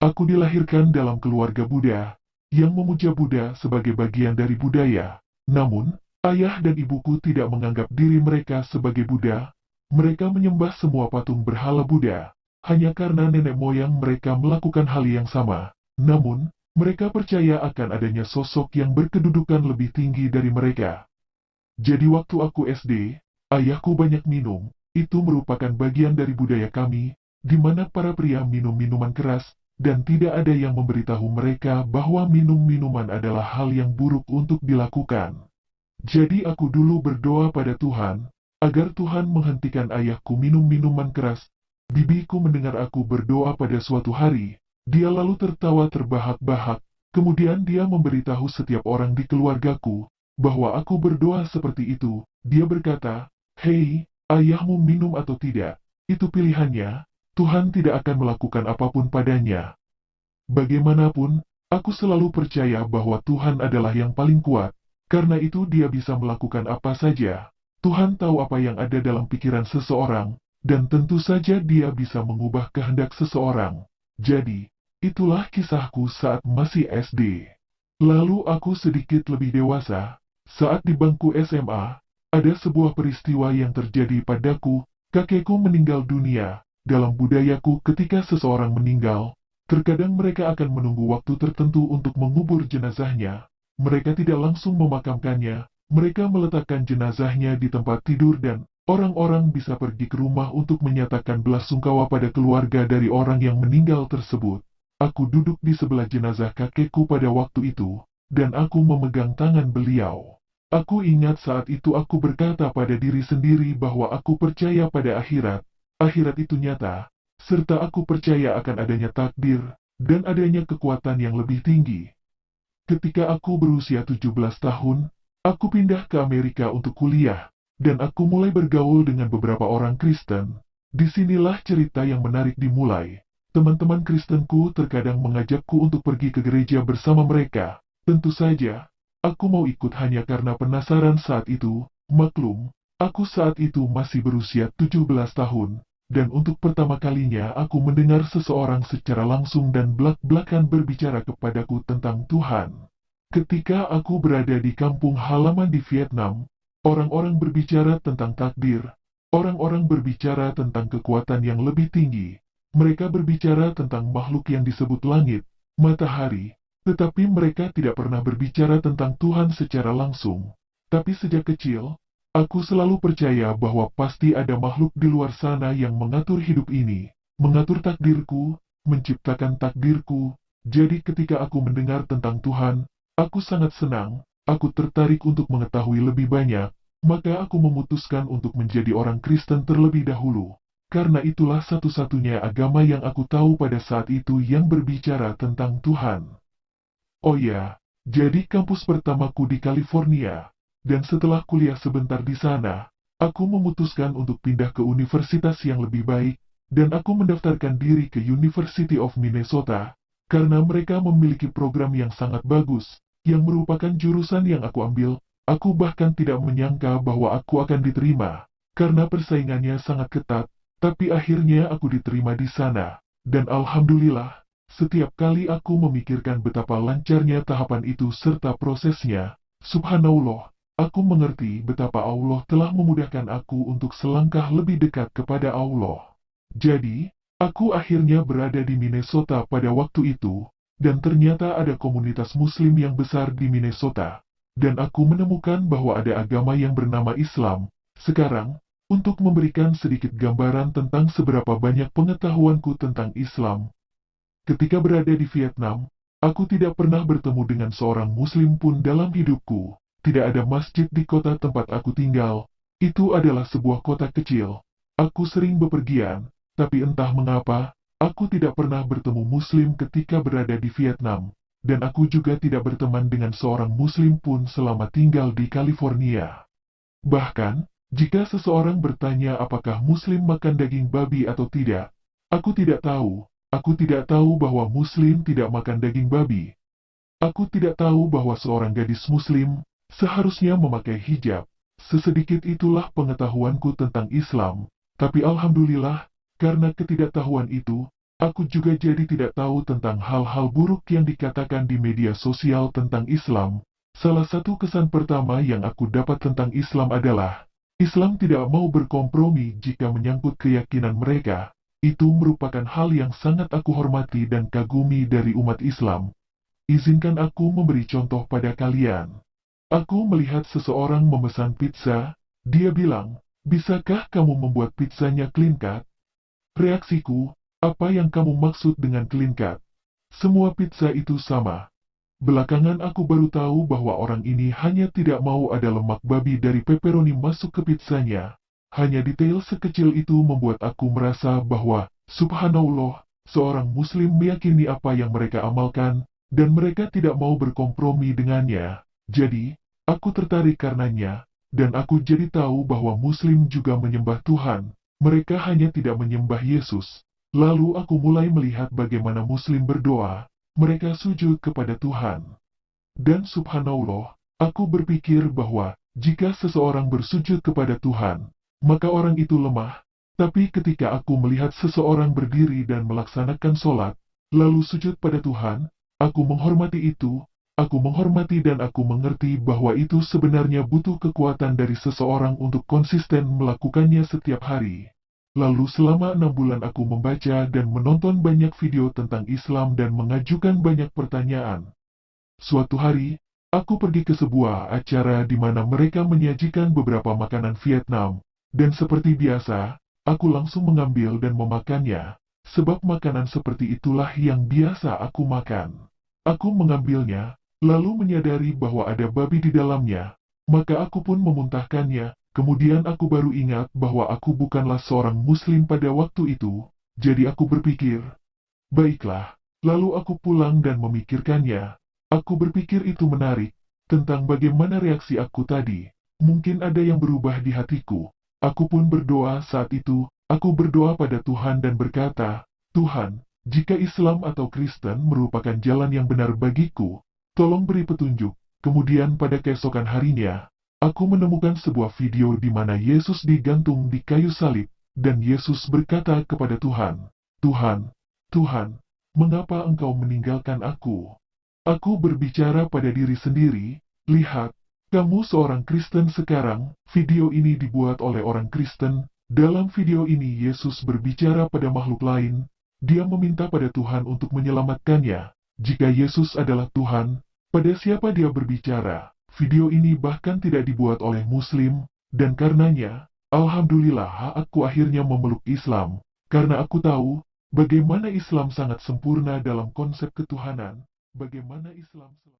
Aku dilahirkan dalam keluarga Buddha, yang memuja Buddha sebagai bagian dari budaya. Namun, ayah dan ibuku tidak menganggap diri mereka sebagai Buddha. Mereka menyembah semua patung berhala Buddha, hanya karena nenek moyang mereka melakukan hal yang sama. Namun, mereka percaya akan adanya sosok yang berkedudukan lebih tinggi dari mereka. Jadi waktu aku SD, ayahku banyak minum. Itu merupakan bagian dari budaya kami, di mana para pria minum minuman keras, dan tidak ada yang memberitahu mereka bahwa minum minuman adalah hal yang buruk untuk dilakukan. Jadi aku dulu berdoa pada Tuhan, agar Tuhan menghentikan ayahku minum minuman keras. Bibiku mendengar aku berdoa pada suatu hari, dia lalu tertawa terbahak-bahak, kemudian dia memberitahu setiap orang di keluargaku, bahwa aku berdoa seperti itu. Dia berkata, "Hei, ayahmu minum atau tidak, itu pilihannya, Tuhan tidak akan melakukan apapun padanya." Bagaimanapun, aku selalu percaya bahwa Tuhan adalah yang paling kuat, karena itu dia bisa melakukan apa saja. Tuhan tahu apa yang ada dalam pikiran seseorang, dan tentu saja dia bisa mengubah kehendak seseorang. Jadi, itulah kisahku saat masih SD. Lalu aku sedikit lebih dewasa, saat di bangku SMA, ada sebuah peristiwa yang terjadi padaku. Kakekku meninggal dunia. Dalam budayaku, ketika seseorang meninggal, terkadang mereka akan menunggu waktu tertentu untuk mengubur jenazahnya. Mereka tidak langsung memakamkannya, mereka meletakkan jenazahnya di tempat tidur dan orang-orang bisa pergi ke rumah untuk menyatakan belasungkawa pada keluarga dari orang yang meninggal tersebut. Aku duduk di sebelah jenazah kakekku pada waktu itu, dan aku memegang tangan beliau. Aku ingat saat itu aku berkata pada diri sendiri bahwa aku percaya pada akhirat. Akhirat itu nyata, serta aku percaya akan adanya takdir, dan adanya kekuatan yang lebih tinggi. Ketika aku berusia 17 tahun, aku pindah ke Amerika untuk kuliah, dan aku mulai bergaul dengan beberapa orang Kristen. Disinilah cerita yang menarik dimulai. Teman-teman Kristenku terkadang mengajakku untuk pergi ke gereja bersama mereka. Tentu saja, aku mau ikut hanya karena penasaran saat itu. Maklum, aku saat itu masih berusia 17 tahun. Dan untuk pertama kalinya aku mendengar seseorang secara langsung dan belak-belakan berbicara kepadaku tentang Tuhan. Ketika aku berada di kampung halaman di Vietnam, orang-orang berbicara tentang takdir, orang-orang berbicara tentang kekuatan yang lebih tinggi, mereka berbicara tentang makhluk yang disebut langit, matahari, tetapi mereka tidak pernah berbicara tentang Tuhan secara langsung. Tapi sejak kecil, aku selalu percaya bahwa pasti ada makhluk di luar sana yang mengatur hidup ini, mengatur takdirku, menciptakan takdirku. Jadi ketika aku mendengar tentang Tuhan, aku sangat senang, aku tertarik untuk mengetahui lebih banyak, maka aku memutuskan untuk menjadi orang Kristen terlebih dahulu. Karena itulah satu-satunya agama yang aku tahu pada saat itu yang berbicara tentang Tuhan. Oh ya, jadi kampus pertamaku di California. Dan setelah kuliah sebentar di sana, aku memutuskan untuk pindah ke universitas yang lebih baik, dan aku mendaftarkan diri ke University of Minnesota, karena mereka memiliki program yang sangat bagus, yang merupakan jurusan yang aku ambil. Aku bahkan tidak menyangka bahwa aku akan diterima, karena persaingannya sangat ketat, tapi akhirnya aku diterima di sana, dan alhamdulillah, setiap kali aku memikirkan betapa lancarnya tahapan itu serta prosesnya, subhanallah, aku mengerti betapa Allah telah memudahkan aku untuk selangkah lebih dekat kepada Allah. Jadi, aku akhirnya berada di Minnesota pada waktu itu, dan ternyata ada komunitas Muslim yang besar di Minnesota, dan aku menemukan bahwa ada agama yang bernama Islam. Sekarang, untuk memberikan sedikit gambaran tentang seberapa banyak pengetahuanku tentang Islam, ketika berada di Vietnam, aku tidak pernah bertemu dengan seorang Muslim pun dalam hidupku. Tidak ada masjid di kota tempat aku tinggal. Itu adalah sebuah kota kecil. Aku sering bepergian, tapi entah mengapa, aku tidak pernah bertemu Muslim ketika berada di Vietnam, dan aku juga tidak berteman dengan seorang Muslim pun selama tinggal di California. Bahkan, jika seseorang bertanya apakah Muslim makan daging babi atau tidak, aku tidak tahu. Aku tidak tahu bahwa Muslim tidak makan daging babi. Aku tidak tahu bahwa seorang gadis Muslim seharusnya memakai hijab. Sesedikit itulah pengetahuanku tentang Islam, tapi alhamdulillah, karena ketidaktahuan itu, Aku juga jadi tidak tahu tentang hal-hal buruk yang dikatakan di media sosial tentang Islam. Salah satu kesan pertama yang aku dapat tentang Islam adalah, Islam tidak mau berkompromi jika menyangkut keyakinan mereka. Itu merupakan hal yang sangat aku hormati dan kagumi dari umat Islam. Izinkan aku memberi contoh pada kalian. Aku melihat seseorang memesan pizza, dia bilang, "Bisakah kamu membuat pizzanya clean cut?" Reaksiku, "Apa yang kamu maksud dengan clean cut? Semua pizza itu sama." Belakangan aku baru tahu bahwa orang ini hanya tidak mau ada lemak babi dari pepperoni masuk ke pizzanya. Hanya detail sekecil itu membuat aku merasa bahwa, subhanallah, seorang muslim meyakini apa yang mereka amalkan, dan mereka tidak mau berkompromi dengannya. Jadi, aku tertarik karenanya, dan aku jadi tahu bahwa muslim juga menyembah Tuhan. Mereka hanya tidak menyembah Yesus. Lalu aku mulai melihat bagaimana muslim berdoa. Mereka sujud kepada Tuhan. Dan subhanallah, aku berpikir bahwa, jika seseorang bersujud kepada Tuhan, maka orang itu lemah. Tapi ketika aku melihat seseorang berdiri dan melaksanakan sholat, lalu sujud pada Tuhan, aku menghormati itu, aku menghormati dan aku mengerti bahwa itu sebenarnya butuh kekuatan dari seseorang untuk konsisten melakukannya setiap hari. Lalu selama 6 bulan aku membaca dan menonton banyak video tentang Islam dan mengajukan banyak pertanyaan. Suatu hari, aku pergi ke sebuah acara di mana mereka menyajikan beberapa makanan Vietnam, dan seperti biasa, aku langsung mengambil dan memakannya, sebab makanan seperti itulah yang biasa aku makan. Aku mengambilnya, lalu menyadari bahwa ada babi di dalamnya, maka aku pun memuntahkannya. Kemudian aku baru ingat bahwa aku bukanlah seorang muslim pada waktu itu, jadi aku berpikir, baiklah, lalu aku pulang dan memikirkannya. Aku berpikir itu menarik, tentang bagaimana reaksi aku tadi. Mungkin ada yang berubah di hatiku. Aku pun berdoa saat itu, aku berdoa pada Tuhan dan berkata, "Tuhan, jika Islam atau Kristen merupakan jalan yang benar bagiku, tolong beri petunjuk." Kemudian pada keesokan harinya, aku menemukan sebuah video di mana Yesus digantung di kayu salib, dan Yesus berkata kepada Tuhan, "Tuhan, Tuhan, mengapa engkau meninggalkan aku?" Aku berbicara pada diri sendiri, "Lihat, kamu seorang Kristen sekarang." Video ini dibuat oleh orang Kristen. Dalam video ini Yesus berbicara pada makhluk lain. Dia meminta pada Tuhan untuk menyelamatkannya. Jika Yesus adalah Tuhan, pada siapa dia berbicara? Video ini bahkan tidak dibuat oleh Muslim, dan karenanya, alhamdulillah aku akhirnya memeluk Islam, karena aku tahu, bagaimana Islam sangat sempurna dalam konsep ketuhanan, bagaimana Islam